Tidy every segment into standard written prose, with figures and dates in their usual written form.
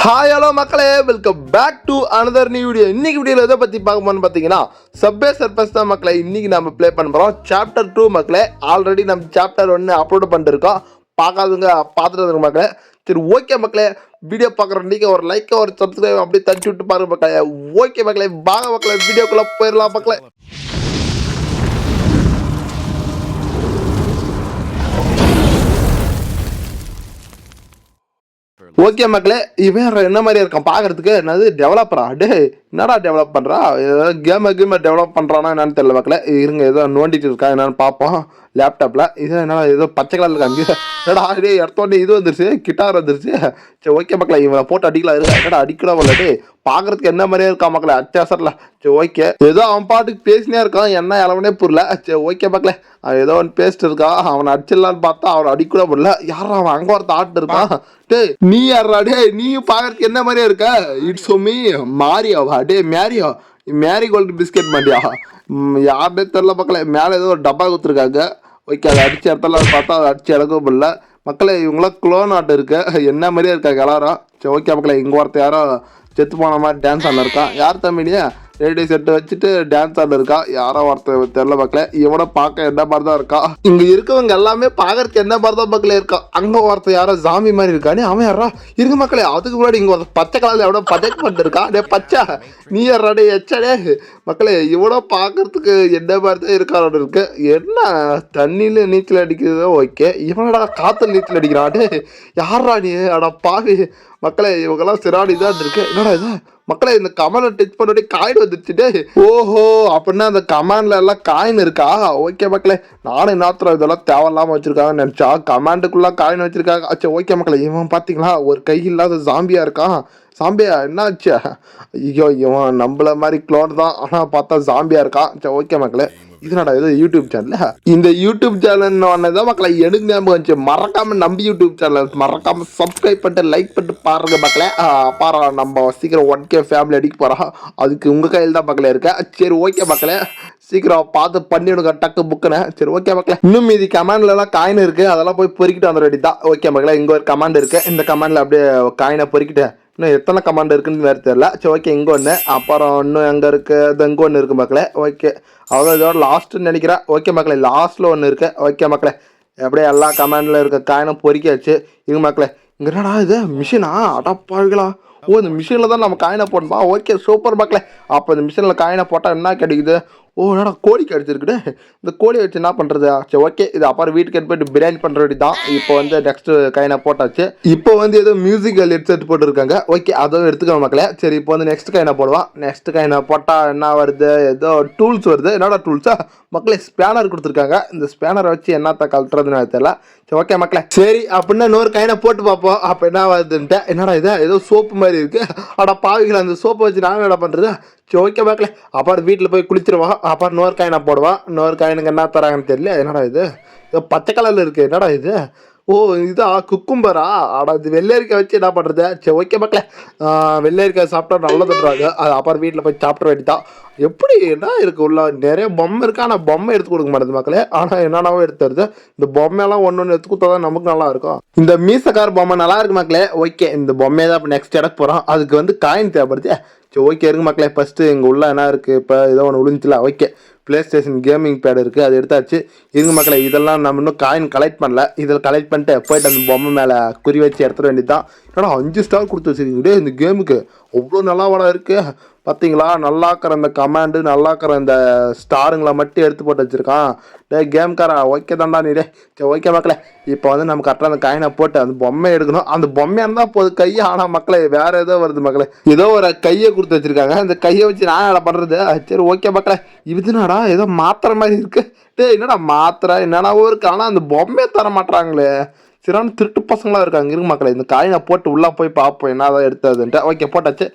Hi hello மக்களே, welcome back to another new video. இன்னைக்கு வீடியோவில் எதை பற்றி பார்க்க போகணும்னு பார்த்தீங்கன்னா சப்வே சர்ஃபர்ஸ் தான் மக்களே. இன்னைக்கு நம்ம ப்ளே பண்ண போகிறோம் சாப்டர் 2 மக்களே. ஆல்ரெடி நம்ம சாப்டர் 1 அப்லோட் பண்ணிருக்கோம். பார்க்காதவங்க பார்த்துட்டு மக்களே. சரி ஓகே மக்களே, வீடியோ பார்க்குற நீங்கள் ஒரு லைக் ஒரு சப்ஸ்கிரைப் அப்படியே தச்சு விட்டு பாருங்க மக்களே. ஓகே மக்களே, வாங்க மக்களே, வீடியோக்குள்ளே போயிடலாம் மக்களே. ஓகே மக்களே, இவன் என்ன மாதிரி இருக்கான் பார்க்கறதுக்கு? என்னது டெவலப்பரா? டே என்னடா டெவலப் பண்ணுறா? ஏதாவது கேமை டெவலப் பண்ணுறானா என்னன்னு தெரியல மக்களே. இருங்க, ஏதோ நோண்டிட்டு இருக்கா என்னன்னு பார்ப்போம் லேப்டாப்பில். இது என்னடா ஏதோ பச்சை கலர் இருக்காங்க. என்னடா டே எடுத்தோடனே இது வந்துருச்சு, கிட்டார் வந்துருச்சு. சரி ஓகே மக்களே, இவனை போட்டு அடிக்கலாம். இருக்கா என்னடா அடிக்கடா வரல? டே பார்க்கறதுக்கு என்ன மாதிரியே இருக்கா மக்களே, அத்தியாசரில். சரி ஓகே, ஏதோ அவன் பாட்டுக்கு பேசினே இருக்கான், என்ன இளவனே புரியல. சரி ஓகே மக்களே, ஏதோ ஒன்று பேசிட்டு இருக்கான். அவனை அடிச்சிடலான்னு பார்த்தா அவனை அடிக்கூட முடியல. யாரா அவன் அங்கே ஒருத்த ஆட்டு இருக்கான். டே நீ யாரா? டே நீயும் பார்க்கறதுக்கு என்ன மாதிரியே இருக்க? இட்ஸ் மீ மாரியோவா? டே மேரியோ, மேரி கோல்டு பிஸ்கெட் மாட்டியா? யாருன்னே தெரில மக்களே. மேலே ஏதோ ஒரு டப்பா கொடுத்துருக்காங்க. ஓகே, அதை அடிச்சு இடத்துல பார்த்தா அதை அடிச்சு இறக்கவும் முடியல மக்களே. இவங்களாம் க்ளோன் ஆட்டு இருக்கு, என்ன மாதிரியே இருக்காங்க எல்லாரும். சரி ஓகே மக்களே, இங்கே ஒருத்த யாரோ செத்து போன மாதிரி டான்ஸ் ஆடின இருக்கான். யார் தம்பினியா? ரேடியோ செட்டு வச்சுட்டு டான்ஸ் ஆடின இருக்கா. யாரோ ஒருத்தர் தெரில மக்களே. இவனை பார்க்க என்ன மாதிரி தான் இருக்கா. இங்கே இருக்கவங்க எல்லாமே பார்க்கறதுக்கு என்ன மாதிரி தான் மக்களே இருக்கா. அங்கே ஒருத்தர் யாரோ ஜாமி மாதிரி இருக்கானே, அவன் யாரா இருங்க மக்களே. அதுக்கு முன்னாடி இங்கே ஒரு பச்சை கலரில் எவ்வளோ பஜெக்ட் பண்ணிட்டு இருக்கான். டே பச்சை நீ யாராடே எச்சடே மக்களே. இவ்வளோ பார்க்கறதுக்கு என்ன மாதிரி தான் இருக்காரு இருக்கு. என்ன தண்ணியில் நீச்சல் அடிக்கிறது ஓகே, இவனடா காற்று நீச்சல் அடிக்கிறான். டே யாரா நீ? அடா பாவி மக்களே, இவங்கெல்லாம் சிறாடி தான் இருக்கு. என்னடா இது மக்களே, இந்த கமெண்ட்ல டச் பண்ணி காயின் வந்துருச்சுட்டு. ஓஹோ, அப்படின்னா அந்த கமெண்ட்ல எல்லாம் காயின் இருக்கா? ஓகே மக்களே, நானும் என்னத்திரம் இதெல்லாம் தேவையில்லாம வச்சிருக்காங்கன்னு நினைச்சா கமெண்ட்டுக்குள்ள காயின் வச்சிருக்காங்க. அச்சா ஓகே மக்களே, இவன் பாத்தீங்களா ஒரு கை இல்லாத ஜாம்பியா இருக்கான். சாம்பியா என்ன ஆச்சு? ஐயோ, இவன் நம்மள மாதிரி க்ளோன் தான், ஆனால் பார்த்தா ஜாம்பியா இருக்கான். சரி ஓகே மக்களே, இதனடா இது யூடியூப் சேனல். இந்த யூடியூப் சேனல் தான் மக்களை எனக்கு ஞாபகம் வந்துச்சு. மறக்காம நம்ம யூடியூப் சேனல் மறக்காம சப்ஸ்கிரைப் பண்ணிட்டு லைக் பண்ணிட்டு பாருங்க மக்களே. பாரு, நம்ம சீக்கிரம் 1K ஃபேமிலி அடிக்க போகிறோம். அதுக்கு உங்கள் கையில் தான் மக்களே இருக்க. சரி ஓகே மக்களே, சீக்கிரம் பார்த்து பண்ணிவிடுங்க டக்கு புக்குன்னு. சரி ஓகே மக்களே, இன்னும் மீதி கமெண்ட்லாம் காயின் இருக்கு, அதெல்லாம் போய் பொறுக்கிட்டு வந்துட வேண்டியது தான். ஓகே மக்களே, இங்கே ஒரு கமெண்ட் இருக்கு. இந்த கமெண்ட்ல அப்படியே காயினை பொறுக்கிட்டு இன்னும் எத்தனை கமாண்ட் இருக்குன்னு வேறு தெரியல. சரி ஓகே, இங்கே ஒன்று, அப்புறம் இன்னும் எங்கே இருக்குது? அது இங்கே ஒன்று இருக்குது மக்களே. ஓகே, அவ்வளோ இதோட லாஸ்ட்டுன்னு நினைக்கிறேன். ஓகே மக்களே, லாஸ்ட்டில் ஒன்று இருக்குது. ஓகே மக்களே, அப்படியே எல்லா கமாண்டில் இருக்க காயினும் பொறிக்காச்சு. இது மக்களே, இங்கே என்னடா இது மிஷினா? அடப்பாவிகளா! ஓ, இந்த மிஷினில் தான் நம்ம காயினை போடணுமா? ஓகே சூப்பர் மக்களே. அப்போ இந்த மிஷினில் காயினை போட்டால் என்ன கிடைக்குது? ஓ என்னடா கோழி கிடச்சிருக்குது. இந்த கோழியை வச்சு என்ன பண்ணுறது? சரி ஓகே, இது அப்புறம் வீட்டுக்கு எடுத்து போய்ட்டு பிரியாணி பண்ணுற வேண்டி தான். இப்போ வந்து நெக்ஸ்ட்டு கையினை போட்டாச்சு. இப்போ வந்து ஏதோ மியூசிக்கல் ஹெட்செட் போட்டுருக்காங்க. ஓகே, அதுவும் எடுத்துக்கணும் மக்களே. சரி இப்போ வந்து நெக்ஸ்ட் கையினை போடுவான். நெக்ஸ்ட் கையினை போட்டால் என்ன வருது? ஏதோ டூல்ஸ் வருது. என்னடா டூல்ஸா மக்களே? ஸ்பேனர் கொடுத்துருக்காங்க. இந்த ஸ்பேனரை வச்சு என்னத்த கழட்டுறதுன்னு தெரியல. சரி ஓகே மக்களே, சரி அப்படின்னா இன்னொரு கையினை போட்டு பார்ப்போம். அப்போ என்ன வருதுன்ட்டு. என்னடா இது ஏதோ சோப்பு மாதிரி இருக்குது. அட பாவிகள், அந்த சோப்பை வச்சு நாங்கள் என்ன பண்ணுறது? சரி ஓகே மக்களே, அப்புறம் வீட்டில் போய் குளிச்சிருவான். அப்புறம் இன்னொரு காயினை போடுவான். இன்னொரு காயினுக்கு என்ன தராங்கன்னு தெரியல. என்னடா இது பச்சை கலரில் இருக்குது? என்னடா இது? ஓ இதா குக்கும்பரா? ஆடா இது வெள்ளரிக்காய் வச்சு என்ன பண்ணுறது? சரி ஓகே மக்களே, வெள்ளரிக்காய் சாப்பிட்டா நல்லதுன்றாங்க. அது அப்புறம் வீட்டில் போய் சாப்பிட வேண்டியதான். எப்படி என்ன இருக்குது உள்ள? நிறைய பொம்மை இருக்குது, ஆனால் பொம்மை எடுத்து கொடுக்க மாட்டேது மக்களே. ஆனால் என்னென்னவோ எடுத்து வருது. இந்த பொம்மையெல்லாம் ஒன்று ஒன்று எடுத்து கொடுத்தா தான் நமக்கு நல்லா இருக்கும். இந்த மீசக்கார பொம்மை நல்லா இருக்கு மக்களே. ஓகே, இந்த பொம்மையை தான் இப்போ நெக்ஸ்ட் எடுக்க போகிறோம். அதுக்கு வந்து காயின் தேவைப்படுது. சரி ஓகே இருங்க மக்களே, ஃபஸ்ட்டு இங்கே உள்ள என்ன இருக்குது? இப்போ ஏதோ ஒன்று விழுந்துச்சுல. Okay, PlayStation gaming pad இருக்குது, அது எடுத்தாச்சு. இருங்க மக்களே, இதெல்லாம் நம்ம இன்னும் காயின் கலெக்ட் பண்ணல. இதில் கலெக்ட் பண்ணிட்டு போயிட்டு அந்த பொம்மை மேலே குறி வச்சு எடுத்துட வேண்டியது தான். ஏன்னா 5 ஸ்டார் கொடுத்து வச்சுருக்கீங்க இந்த கேமுக்கு. அவ்வளோ நல்லா வளம் இருக்குது பார்த்தீங்களா? நல்லாக்கிற இந்த கமாண்டு, நல்லாக்கிற இந்த ஸ்டாருங்களை மட்டும் எடுத்து போட்டு வச்சுருக்கான். டே கேம்காரா ஓகே தான்டா நீ. டே சரி ஓகே மக்களே, இப்போ வந்து நம்ம கரெக்டாக அந்த காயினை போட்டு அந்த பொம்மையை எடுக்கணும். அந்த பொம்மையாக இருந்தால் போது கையை. ஆனால் மக்களே வேறு ஏதோ வருது மக்களே. ஏதோ ஒரு கையை கொடுத்து வச்சுருக்காங்க. அந்த கையை வச்சு நான் என்ன பண்ணுறது? சரி ஓகே மக்களே, இதுனாடா ஏதோ மாத்திரை மாதிரி இருக்குது. டே என்னடா மாத்திரை என்னடாவோ இருக்குது, ஆனால் அந்த பொம்மையை தர மாட்டுறாங்களே. சரியான திருட்டு பசங்களாக இருக்காங்க. இருங்க மக்களே, இந்த காயினை போட்டு உள்ளே போய் பார்ப்போம் என்னதான் எடுத்ததுன்ட்டு. ஓகே போட்டாச்சு.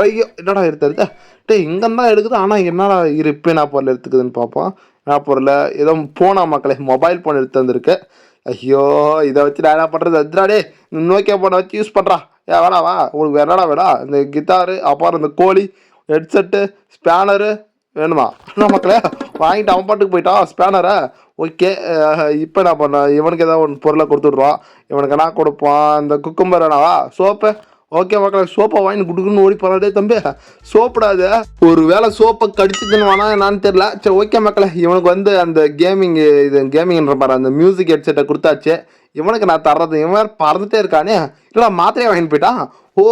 ஐயோ என்னடா எடுத்தது? டே இங்கே தான் எடுக்குது, ஆனால் என்னடா இப்போ என்ன பொருள் எடுத்துக்குதுன்னு பார்ப்போம். என்ன பொருள்? ஏதோ போனா மக்களே, மொபைல் ஃபோன் எடுத்து வந்துருக்கு. ஐயோ, இதை வச்சு நான் என்ன பண்ணுறது? அதுடாடே நோக்கியா ஃபோனை வச்சு யூஸ் பண்ணுறா. வேணா வா, உங்களுக்கு என்னடா வேடா? இந்த கிட்டாரு, அப்புறம் இந்த கோழி, ஹெட்செட்டு, ஸ்பேனரு வேணுமா? என்ன மக்களே, வாங்கிட்டு அவன் பாட்டுக்கு போயிட்டான் ஸ்பேனரை. ஓகே, இப்போ என்ன பண்ண? இவனுக்கு ஏதாவது ஒன்று பொருளை கொடுத்துட்ருவான். இவனுக்கு என்ன கொடுப்பான்? இந்த குக்கும்பர் வேணாவா? சோப்பு ஓகே மக்களே, சோப்பை வாங்கி குடுக்குன்னு ஓடி போறாடே தம்பி, சோப்புடாது. ஒரு வேளை சோப்பை கடிச்சிதுன்னு வேணா என்னான்னு தெரியல. சரி ஓகே மக்களே, இவனுக்கு வந்து அந்த கேமிங்ன்ற பாரு அந்த மியூசிக் ஹெட்செட்டை கொடுத்தாச்சு. இவனுக்கு நான் தர்றது, இவன் வேறு பறந்துட்டே இருக்கானே. இல்லைடா மாத்திரையை வாங்கிட்டு போயிட்டான். ஓ,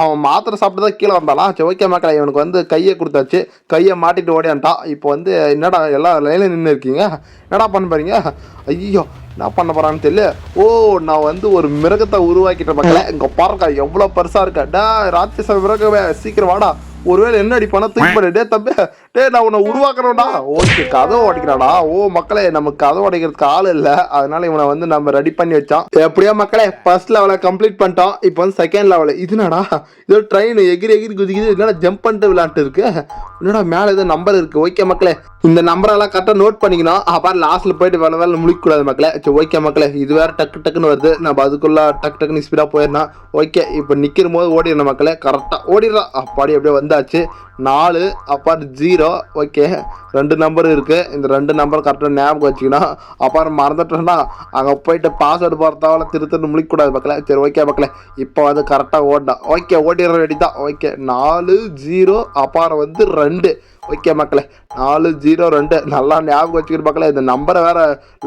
அவன் மாத்திரை சாப்பிட்டு தான் கீழே வந்தாலாம். சரி ஓகே மக்களே, இவனுக்கு வந்து கையை கொடுத்தாச்சு. கையை மாட்டிட்டு ஓடியான்ட்டான். இப்போ வந்து என்னடா எல்லா லைனில் நின்று இருக்கீங்க, என்னடா பண்ண போறீங்க? ஐயோ, என்ன பண்ண போறான்னு தெரியல. ஓ, நான் வந்து ஒரு மிருகத்தை உருவாக்கிட்ட மக்களே. இங்க பாருங்க எவ்வளோ பெருசா இருக்கா. டா ராட்சச மிருகமே, சீக்கிரம் வாடா. ஒருவேளை என்ன அடிப்பானா தூக்கி போடு. டே தம்பி, டே நான் உன்னை உருவாக்குறேன்டா. ஓகே, கதவை உடைக்கிறாடா. ஓ மக்களே, நமக்கு கதவை உடைக்கிறதுக்கு ஆள் இல்லை, அதனால இவனை வந்து நம்ம ரெடி பண்ணி வச்சோம். எப்படியா மக்களே, ஃபர்ஸ்ட் லெவலை கம்ப்ளீட் பண்ணிட்டோம். இப்போ வந்து செகண்ட் லெவல். இதுனாடா இதோ ட்ரெயின் எகிரி எகிரி குதிக்குது. என்னடா ஜம்ப் பண்ணிட்டு விளையாட்டு இருக்கு. என்னடா மேலே ஏதோ நம்பர் இருக்கு. ஓகே மக்களே, இந்த நம்பரெல்லாம் கரெக்டாக நோட் பண்ணிக்கணும். அப்புறம் லாஸ்ட்ல போயிட்டு வேலை வேலை முடிக்கக்கூடாது மக்களே. சரி ஓகே மக்களே, இது வேற டக்கு டக்குன்னு வருது. நம்ம அதுக்குள்ள டக்கு டக்குன்னு ஸ்பீடாக போயிடணும். ஓகே, இப்போ நிற்கிற போது ஓடிடணும் மக்களே. கரெக்டாக ஓடிடுறோம். அப்பாடி அப்படியே வந்தாச்சு. 4 அப்புறம் 0. ஓகே, 2 நம்பர் இருக்கு. இந்த 2 நம்பர் கரெக்டாக ஞாபகம் வச்சுக்கணும். அப்புறம் மறந்துட்டோம்னா அங்கே போயிட்டு பாஸ்வேர்டு போகிறதால திருத்தன்னு முடிக்கக்கூடாது மக்களே. சரி ஓகே மக்களே, இப்போ வந்து கரெக்டாக ஓடினா. ஓகே, ஓடிடுற ரெடி தான். ஓகே, 4 0 அப்புறம் வந்து 2. ஓகே மக்களே, 4 0 2 நல்லா ஞாபகம் வச்சுக்கிட்டு மக்களே. இந்த நம்பரை வேற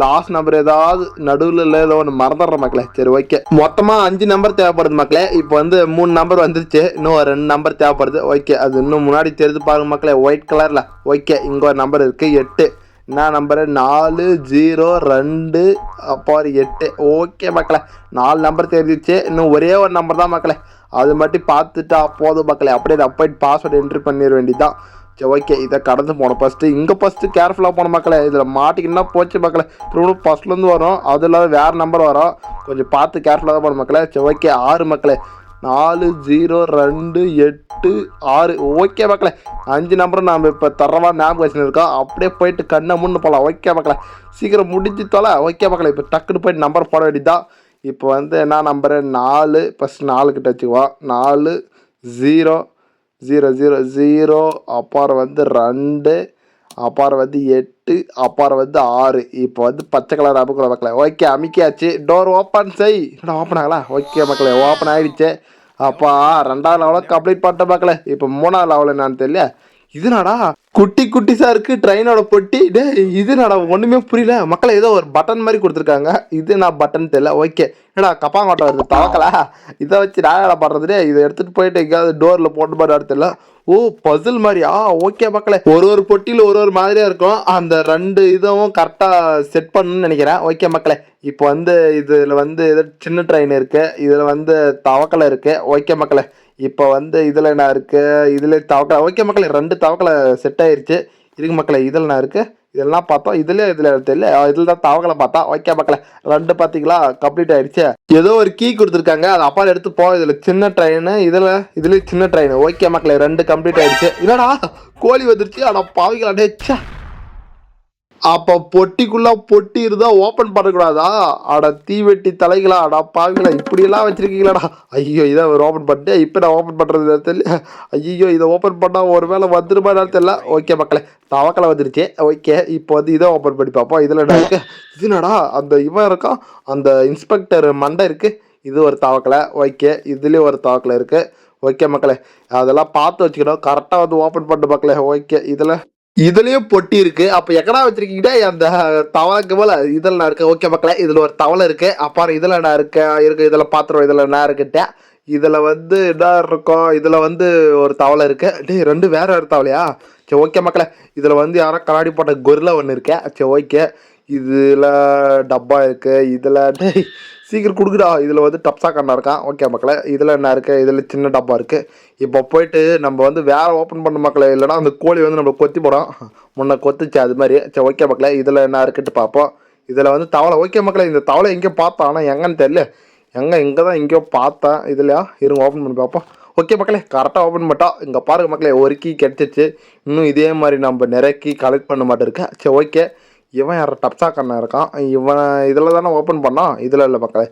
லாஸ்ட் நம்பர் ஏதாவது நடுவில் இல்லை ஏதோ ஒன்று மறந்துடுற மக்களே. சரி ஓகே, மொத்தமாக 5 நம்பர் தேவைப்படுது மக்களே. இப்போ வந்து 3 நம்பர் வந்துருச்சு, இன்னும் 2 நம்பர் தேவைப்படுது. ஓகே, அது இன்னும் முன்னாடி தெரிஞ்சு பாருங்க மக்களே, ஒயிட் கலரில். ஓகே, இங்கே ஒரு நம்பர் இருக்குது 8. என்ன நம்பரு? 4 0 2 அப்புறம் 8. ஓகே மக்களே, 4 நம்பர் தெரிஞ்சிச்சு. இன்னும் ஒரே ஒரு நம்பர் தான் மக்களே, அது மட்டும் பார்த்துட்டா போதும் மக்களே. அப்படியே நான் போயிட்டு பாஸ்வேர்டு என்ட்ரி பண்ணிட வேண்டியதான். சரி ஓகே, இதை கடந்து போனோம். ஃபஸ்ட்டு கேர்ஃபுல்லாக போன மக்களே. இதில் மாட்டிக்கின்னா போச்சு மக்களே. திரும்ப ஃபஸ்ட்லேருந்து வரும், அது இல்லாத வேறு நம்பர் வரும். கொஞ்சம் பார்த்து கேர்ஃபுல்லாக தான் போன மக்களே. சரி ஓகே, 6 மக்களே. 4 0 2 8 6. ஓகே மக்களே, 5 நம்பரும் நாம் இப்போ தரவா ஞாபகம் வச்சுருக்கோம். அப்படியே போயிட்டு கண்ணை முன்னு போகலாம். ஓகே மக்களே, சீக்கிரம் முடிஞ்சு தொலை. ஓகே மக்களே, இப்போ டக்குன்னு போயிட்டு நம்பர் போட வேண்டியதான். இப்போ வந்து என்ன நம்பரு? 4. ஃபஸ்ட்டு 4 கிட்ட வச்சுக்குவோம். 4 0 0 0 0 அப்புறம் வந்து 2 அப்புறம் வந்து 8 அப்புறம் வந்து 6. இப்போ வந்து பச்சை கலர் அமுக்கல மக்களே. ஓகே, அமுக்கியாச்சு. டோர் ஓப்பன் செய். என்னடா ஓப்பன் ஆகல? ஓகே மக்களே, ஓப்பன் ஆகிடுச்சு. அப்பா 2வது லெவலில் கம்ப்ளீட் பண்ணிட்ட மக்களே. இப்போ 3வது லெவல் என்னான்னு தெரியல. இதுனாடா குட்டி குட்டிஸாக இருக்குது ட்ரெயினோட பொட்டி. டே இதுனாடா ஒன்றுமே புரியல மக்களை. ஏதோ ஒரு பட்டன் மாதிரி கொடுத்துருக்காங்க. இது நான் பட்டன் தெரியல. ஓகே, என்னடா கப்பாங்கோட்டை வருது தவக்கலை. இதை வச்சு நான் என்ன பண்ணுறது? இதை எடுத்துகிட்டு போயிட்டு எங்கேயாவது டோரில் போட்டு மாதிரி தெரியல. ஓ, பசில் மாதிரியா? ஓகே மக்களே, ஒரு பொட்டியில் ஒரு மாதிரியாக இருக்கும். அந்த 2 இதுவும் கரெக்டாக செட் பண்ணணும்னு நினைக்கிறேன். ஓகே மக்களே, இப்போ வந்து இதில் வந்து ஏதோ சின்ன ட்ரெயின் இருக்குது, இதில் வந்து தவக்கலை இருக்குது. ஓகே மக்களே, இப்போ வந்து இதில் என்ன இருக்குது? இதில் தவக்கலை. ஓகே மக்களே, 2 தவக்கலை செட் ஆயிடுச்சு. இருக்கு மக்களே, இதில் என்ன இருக்குது? இதெல்லாம் பார்த்தோம். இதில் தெரியல, இதில் தான் தவக்கலை பார்த்தா. ஓகே மக்களே, 2 பார்த்தீங்களா கம்ப்ளீட் ஆயிடுச்சு. ஏதோ ஒரு கீ கொடுத்துருக்காங்க, அது அப்பா எடுத்து போ. இதில் சின்ன ட்ரெயின், இதில் சின்ன ட்ரெயின். ஓகே மக்களே, 2 கம்ப்ளீட் ஆயிடுச்சு. என்னடா கோழி வந்துருச்சு. ஆனால் பாவிக்கலாண்டே. அப்போ பொட்டிக்குள்ளே பொட்டி இருந்தால் ஓப்பன் பண்ணக்கூடாதா? அட தீவெட்டி தலைகளா, அடா பாவிங்களா, இப்படியெல்லாம் வச்சுருக்கீங்களாடா. ஐயோ, இதை ஓப்பன் பண்ணிட்டு இப்போ நான் ஓப்பன் பண்ணுறது தெரியல. ஐயோ, இதை ஓப்பன் பண்ணால் ஒரு வேளை வந்துருமா தெரியல. ஓகே மக்களே, தவக்கலை வந்துருச்சு. ஓகே, இப்போ வந்து இதை ஓப்பன் பண்ணி பார்ப்போம். இதில் என்ன இருக்குது? இதுனடா அந்த இவன் இருக்கான், அந்த இன்ஸ்பெக்டர் மண்டை இருக்குது. இது ஒரு தவக்கலை. ஓகே, இதுலேயும் ஒரு தவக்கலை இருக்குது. ஓகே மக்களே, அதெல்லாம் பார்த்து வச்சுக்கணும். கரெக்டாக வந்து ஓப்பன் பண்ண மக்களே. ஓகே, இதுலயும் பொட்டி இருக்கு. அப்ப எக்கடா வச்சிருக்கீங்கன்னா அந்த தவளைக்கு போல இதில் நான் இருக்கு. ஓகே மக்களே, இதுல ஒரு தவளை இருக்கு. அப்புறம் இதுல என்ன இருக்கு இதுல பாத்திரம், இதுல என்ன இருக்குட்டேன். இதுல வந்து என்ன இருக்கும்? இதுல வந்து ஒரு தவளை இருக்கு. டே 2 வேற தவளையா? சரி ஓகே மக்களே, இதுல வந்து யாரோ கண்ணாடி போட்ட கொரில்லா ஒன்று இருக்கேன். சரி ஓகே, இதுல டப்பா இருக்கு. இதுல டே சீக்கிரம் கொடுக்குடா. இதில் வந்து டப்ஸா கண்ணா இருக்கான். ஓகே மக்களே, இதில் என்ன இருக்குது? இதில் சின்ன டப்பா இருக்குது. இப்போ போயிட்டு நம்ம வந்து வேறு ஓப்பன் பண்ண மக்களே, இல்லைனா அந்த கோழி வந்து நம்ம கொத்தி போடும். முன்ன கொத்துச்சு அது மாதிரி. சரி ஓகே மக்களே, இதில் என்ன இருக்குட்டு பார்ப்போம். இதில் வந்து தவளை. ஓகே மக்களே, இந்த தவளை எங்கேயோ பார்த்தோம், ஆனால் எங்கன்னு தெரியல. இங்கே தான் எங்கேயோ பார்த்தேன். இதுலையா இருங்க ஓப்பன் பண்ணி பார்ப்போம். ஓகே மக்களே, கரெக்டாக ஓப்பன் பண்ணிட்டோம். இங்கே பாருங்க மக்களே, ஒரு கீ கிடச்சிச்சு. இன்னும் இதே மாதிரி நம்ம நிறைய கீ கலெக்ட் பண்ண மாட்டேருக்கேன். சரி ஓகே, இவன் யார் டப்ஸா கண்ணா இருக்கான். இவன் இதில் தானே ஓப்பன் பண்ணான். இதில் இல்லை மக்களே,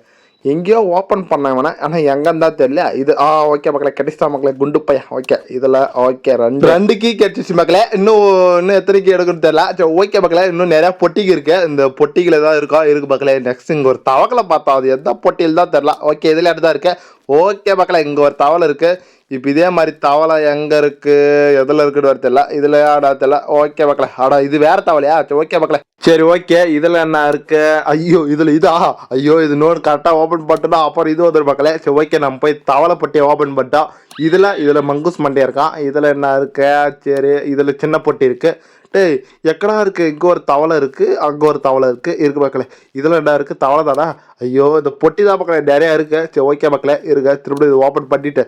எங்கேயோ ஓப்பன் பண்ணேன் இவனை, ஆனால் எங்கேன்னு தான் தெரியல. இது ஓகே மக்களே, கிடைச்சிட்டா மக்களே, குண்டு பையன். ஓகே, இதில் ஓகே 2 கீ கிடைச்சிச்சு மக்களே. இன்னும் எத்தனை கீ எடுக்குன்னு தெரியல. சரி ஓகே மக்களே, இன்னும் நிறையா பொட்டிக்கு இருக்கு. இந்த பொட்டிகள் ஏதாவது இருக்கு மக்களே. நெக்ஸ்ட் இங்கே ஒரு தவக்கலை பார்த்தோம், அது எந்த பொட்டியில் தான் தெரியல. ஓகே, இதில் தான் இருக்கு. ஓகே மக்களே, இங்க ஒரு தவளை இருக்கு. இப்ப இதே மாதிரி தவளை எங்க இருக்கு, எதுல இருக்குன்னு வரது தெரியல. இதுல ஆடா தெரியல. ஓகே மக்களே, ஆடா இது வேற தவளையா? சரி ஓகே மக்களே. சரி ஓகே, இதுல என்ன இருக்கு? ஐயோ இதுல இதா? ஐயோ இது நோட் கரெக்டா ஓபன் பண்ணிட்டோம்னா அப்புறம் இது வந்துடும் மக்களே. சரி ஓகே, நம்ம போய் தவளை பொட்டியை ஓபன் பண்ணிட்டோம். இதுல மங்கூஸ் மண்டையா இருக்கான். இதுல என்ன இருக்கு? சரி இதுல சின்ன பொட்டி இருக்கு. டேய் எக்கடா இருக்கு? இங்க ஒரு தவளை இருக்கு, அங்க ஒரு தவளை இருக்கு மக்களே. இதுல என்ன இருக்கு? தவளை தானா? ஐயோ இந்த பொட்டி தான் மக்களே நிறைய இருக்கு. சரி ஓகே மக்களே இருக்க, திரும்ப இது ஓப்பன் பண்ணிட்டு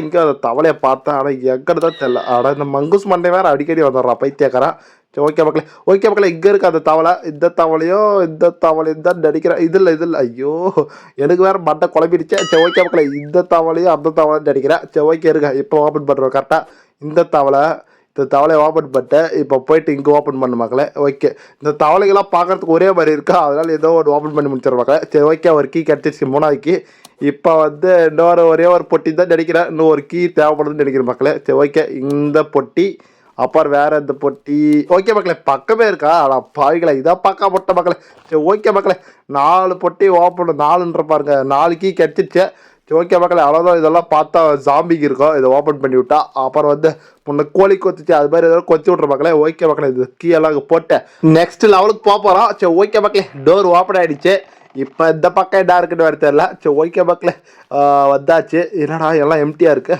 இங்க அந்த தவளையை பார்த்தேன். ஆனா எங்கன்னு தான் தெரியல. ஆனா இந்த மங்கூஸ் மண்டை வேற அடிக்கடி வந்துடுறான் பைத்தியக்காரன். சரி ஓகே மக்களே இங்க இருக்கு அந்த தவளை. இந்த தவளையும் தான் நடிக்கிறேன். இதுல ஐயோ எனக்கு வேற மண்டை குழம்பிடுச்சே. சரி ஓகே மக்களே, இந்த தவளையும் அந்த தவளையும் நடிக்கிறேன். சரி ஓகே இருக்க, இப்போ ஓப்பன் பண்றோம் கரெக்டா. இந்த தவளையை ஓப்பன் பண்ணிட்டு இப்போ போயிட்டு இங்கே ஓப்பன் பண்ண மக்களே. ஓகே, இந்த தவளைகள்லாம் பார்க்கறதுக்கு ஒரே மாதிரி இருக்கா, அதனால ஏதோ ஒரு ஓப்பன் பண்ணி முடிச்சிடும் மக்களே. சரி ஓகே, ஒரு கீ கிடச்சிருச்சு, 3வது கீ. இப்போ வந்து ஒரே ஒரு பொட்டி தான் நினைக்கிறேன், இன்னும் ஒரு கீ தேவைப்படுதுன்னு நினைக்கிறேன் மக்களே. சரி ஓகே, இந்த பொட்டி அப்புறம் வேற இந்த பொட்டி. ஓகே மக்களே பக்கமே இருக்கா? ஆனால் பாவிகளை இதான் பார்க்க போட்ட மக்களே. சரி ஓகே மக்களே, 4 பொட்டி ஓப்பன், 4ன்ற பாருங்க, 4 கீ கிடச்சிருச்சு. ஓகே மக்களே அவ்வளோதான். இதெல்லாம் பார்த்தா ஜாம்பிக்கு இருக்கும். இதை ஓப்பன் பண்ணி விட்டா அப்புறம் வந்து முன்ன கோழி கொத்துச்சு அது மாதிரி ஏதாவது கொத்தி விட்ற மக்களே. ஓகே மக்களே, இது கீ எல்லாம் போட்டேன். நெக்ஸ்ட் லெவலுக்கு போகிறோம். சரி ஓகே மக்களே, டோர் ஓப்பன் ஆகிடுச்சு. இப்போ இந்த பக்கம் என்ன இருக்குன்னு வேறு தெரியல. சரி ஓகே மக்களே, வந்தாச்சு. என்னடா எல்லாம் எம்டியாக இருக்கு,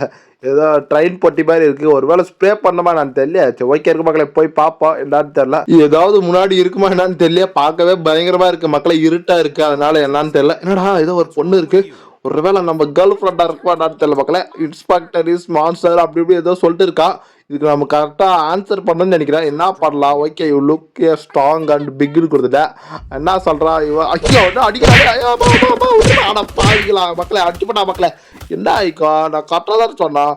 ஏதோ ட்ரெயின் பொட்டி மாதிரி இருக்குது. ஒரு வேளை ஸ்ப்ரே பண்ணமா நான் தெரியல. சரி ஓகே இருக்கு மக்களே, போய் பார்ப்போம் என்னன்னு தெரியல. ஏதாவது முன்னாடி இருக்குமா என்னன்னு தெரியல. பார்க்கவே பயங்கரமாக இருக்குது மக்களே, இருட்டாக இருக்குது, அதனால என்னன்னு தெரியல. என்னடா ஏதோ ஒரு பொண்ணு இருக்குது, ஒருவேளை நம்ம கேர்ள் ஃப்ரெண்டாக இருக்குமான்னு தெரியல மக்களே. இன்ஸ்பெக்டர் இஸ் மான்ஸ்டர் அப்படி இப்படி ஏதோ சொல்லிட்டு இருக்கா. இதுக்கு நம்ம கரெக்டாக ஆன்சர் பண்ணணும்னு நினைக்கிறேன். என்ன பண்ணலாம்? Okay you look a strong and பிக்னு கொடுத்துட்டேன். என்ன சொல்கிறான் இவன்? ஐயோ வந்து அடிக்கிறாங்க பாதிக்கலாம் மக்களே, அடிச்சுப்பட்டா மக்களே. என்ன ஆயிக்கா, நான் கரெக்டாக தான் சொன்னான்,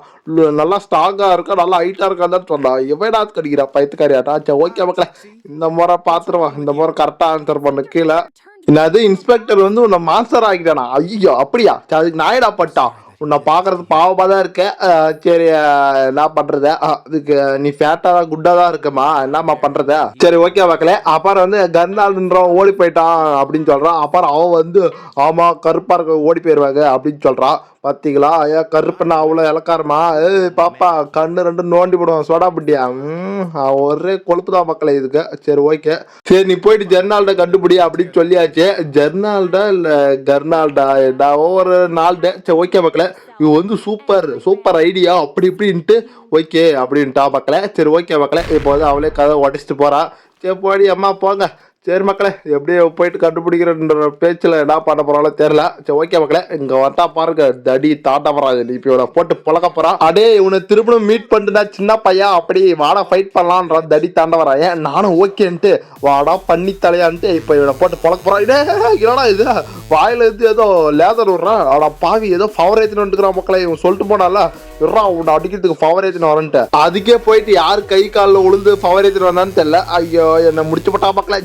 நல்லா ஸ்ட்ராங்காக இருக்கா, நல்லா ஹைட்டாக இருக்கான்னு தான் சொன்னான். எவ்வளோ கடிக்கிறான் பைத்துக்காரியாட்டா. சரி ஓகே மக்களே, இந்த முறை பார்த்துருவான், இந்த முறை கரெக்டாக ஆன்சர் பண்ணு. கீழே என்னது இன்ஸ்பெக்டர் வந்து உன்னை மாஸ்டர் ஆகிட்டானா? ஐயோ அப்படியா? அதுக்கு நாயடா பட்டான். உன்னை பார்க்கறது பாவமாக தான் இருக்க. சரி என்ன பண்ணுறது, அதுக்கு நீ ஃபேட்டாக தான் குட்டாக தான் இருக்கமா, என்னம்மா பண்ணுறது? சரி ஓகே மக்களே, அப்புறம் வந்து கர்னால்ன்றவன் ஓடி போயிட்டான் அப்படின்னு சொல்கிறான். அப்புறம் அவன் வந்து ஆமாம் கருப்பாக இருக்க ஓடி போயிடுவாங்க அப்படின்னு சொல்கிறான். பார்த்தீங்களா ஐயா கருப்புண்ணா அவ்வளோ இலக்காரமா? பாப்பா கண்ணு 2 நோண்டி போடுவான் சோடா புட்டியா. ஒரே கொழுப்பு தான் மக்களே இதுக்கு. சரி ஓகே, சரி நீ போயிட்டு ஜெர்னால்ட கண்டுபிடி அப்படின்னு சொல்லியாச்சு. ஜெர்னால்டா இல்லை கர்னால்டா ஏதாவது ஒரு நாள்ட. சரி ஓகே மக்களே, இது வந்து சூப்பர் ஐடியா அப்படி இப்படின்ட்டு ஓகே அப்படின்ட்டா மக்களே. சரி ஓகே மக்களே, இப்போ வந்து அவளே கதை உடச்சிட்டு போறா. சரி போடி அம்மா போங்க. சரி மக்களே, எப்படியோ போயிட்டு கண்டுபிடிக்கிறன்ற பேச்சில் என்ன பண்ண போகிறாலும் தெரியல. சரி ஓகே மக்களே, இங்கே வந்தா பாருங்க தடி தாண்டா போகிறாங்க. நீ இப்போ இவனை போட்டு புழக்க போகிறான். அடே இவனை திரும்பவும் மீட் பண்ணிட்டுனா சின்ன பையன் அப்படி வாடா ஃபைட் பண்ணலான்ற தடி தாண்ட வரான். ஏன் நானும் ஓகேன்ட்டு வாடா பண்ணி தலையான்ட்டு இப்போ இவனை போட்டு புழக்க போகிறான். இதோட இது வாயில இருந்து ஏதோ லேசர் விட்றான். அவட பாவி ஏதோ ஃபவர் ஏற்றின்னு வந்துக்கிறான் மக்களே. இவன் சொல்லிட்டு போனால விட்றான் உன்னை அடிக்கிறதுக்கு ஃபவர் ஏற்றின்னு வரன்ட்டு. அதுக்கே போயிட்டு யார் கை காலில் உளுந்து ஃபவர் ஏற்றின்னு வந்தான்னு தெரியல. ஐயோ என்னை முடிச்சு போட்டா மக்களே.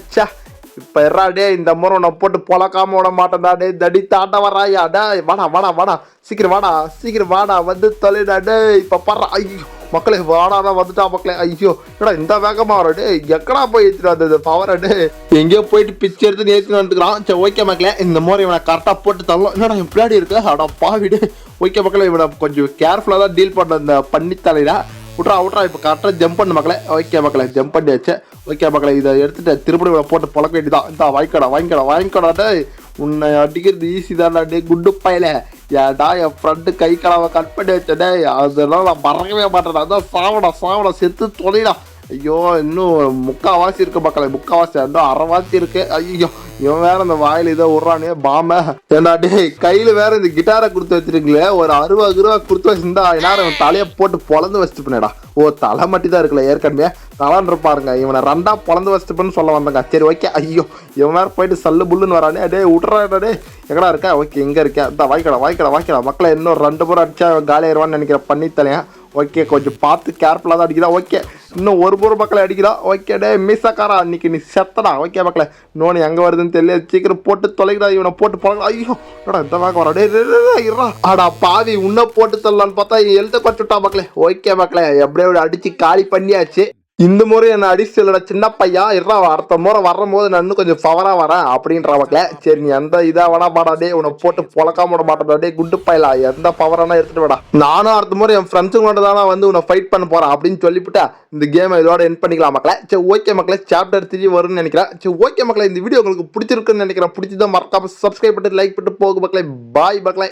இப்ப எறாடே இந்த முறை உன்னை போட்டு பொழக்காம விட மாட்டேன்டா. டே தடி தாண்ட வராயா? டே வாடா சீக்கிரம் வாடா வந்து தொலைடா. டே இப்ப பாடுறா. ஐயோ மக்களே வாடாதான் வந்துட்டா மக்களே. ஐயோ ஏடா இந்த வேகமா வர. டே எக்கடா போய் ஏற்றிட்டு வந்தது பவர்? டே எங்கேயோ போயிட்டு பிச்சை எடுத்து ஏற்றிட்டு வந்துக்கிறான். சரி ஓகே மக்களே, இந்த முறை இவனை கரெக்டாக போட்டு தரலாம். என்னடா என் பின்னாடி இருக்கு அடா பாவிடு. ஓகே மக்களே, இவனை கொஞ்சம் கேர்ஃபுல்லாக தான் டீல் பண்ண இந்த பண்ணித்தலைடா. விட்றா இப்போ கரெக்டாக ஜம்ப் பண்ணு மக்களே. ஓகே மக்களே ஜம்ப் பண்ணியாச்சு. ஓகே மக்களே, இதை எடுத்துட்டு திருப்பி போட்டு புழக்க வேண்டியதான். இந்த வாங்கிக்கடா. டே உன்னை அடிக்கிறது ஈஸி தான்டா. டே குண்டு பையல ஏடா என் ஃப்ரெண்டு கை கலவை கட் பண்ணி வச்சடே. அதெல்லாம் நான் மறக்கவே மாட்டேன். அதான் சாவடா செத்து தொலைடா. ஐயோ இன்னும் முக்கால்வாசி இருக்கு மக்களே, முக்கால்வாசி இன்னும் அரைவாசி இருக்கு. ஐயோ இவன் வேற இந்த வாயில் இதை விட்றானே பாம. ஏன்னா டே கையில வேற இந்த கிட்டாரை கொடுத்து வச்சிருக்கீங்களே, ஒரு 60 ரூபா கொடுத்து வச்சிருந்தா எல்லாரும் தலையை போட்டு பொழந்து வச்சுட்டு பண்ணேடா. ஓ தலை மட்டி தான் இருக்குல்ல, ஏற்கனவே தலான் பாருங்க. இவனை 2ஆ பொழந்து வச்சுட்டுப்பேன்னு சொல்ல வந்தாங்க. சரி ஓகே. ஐயோ இவன் வேற போயிட்டு சல்லு புல்லுன்னு வரானே. டே விட்றாடா. டே எங்கடா இருக்கா? ஓகே எங்க இருக்கேன்? இந்த வாய்க்கடா மக்களை. இன்னும் 2 முறை அடிச்சா காலியாயிருவான்னு நினைக்கிறேன் பண்ணித்தலையா. ஓகே கொஞ்சம் பார்த்து கேர்ஃபுல்லாக தான் அடிக்கிறா. ஓகே இன்னும் ஒரு மக்களை அடிக்கிறா. ஓகே டே மிஸ்ஸாக்காரா அன்னைக்கு நீ செத்தடா. ஓகே மக்களே, இன்னொன்று எங்கே வருதுன்னு தெரியல. சீக்கிரம் போட்டு தொலைக்கிறா, இவனை போட்டு போகலாம். ஐயோ இந்த வேகம் வரா. டே ஆடா பாவி உன்னை போட்டு தரலான்னு பார்த்தா எழுத கொச்சுட்டா மக்களே. ஓகே மக்களே, எப்படியோ அடிச்சு காலி பண்ணியாச்சு. இந்த முறை என்ன அடிச்சலோட சின்ன பையா இருறா அடுத்த முறை வரும்போது நான் இன்னும் கொஞ்சம் பவரா வரேன் அப்படின்ற மக்களே. சரி நீ எந்த இதா வேணா பாடாடே உன்னை போட்டு பொழக்காம விட மாட்டேன்டே குட்டு பையலா எந்த பவரானா எடுத்துட்டு வாடா. நானும் அடுத்த முறை என் ஃப்ரெண்ட்ஸுங்களோட தானே வந்து உன்னை ஃபைட் பண்ண போறேன் அப்படின்னு சொல்லிவிட்டா இந்த கேமை இதோட என் பண்ணிக்கலாம் மக்களே. சரி ஓகே மக்களே, சாப்டர் 3 வரும்னு நினைக்கிறேன். சரி ஓகே மக்களே, இந்த வீடியோ உங்களுக்கு பிடிச்சிருக்குன்னு நினைக்கிறேன். பிடிச்சதான் மறக்காம சப்ஸ்கிரைப் பண்ணிட்டு லைக் பண்ணிட்டு போக மக்களே. பாய் மக்களே.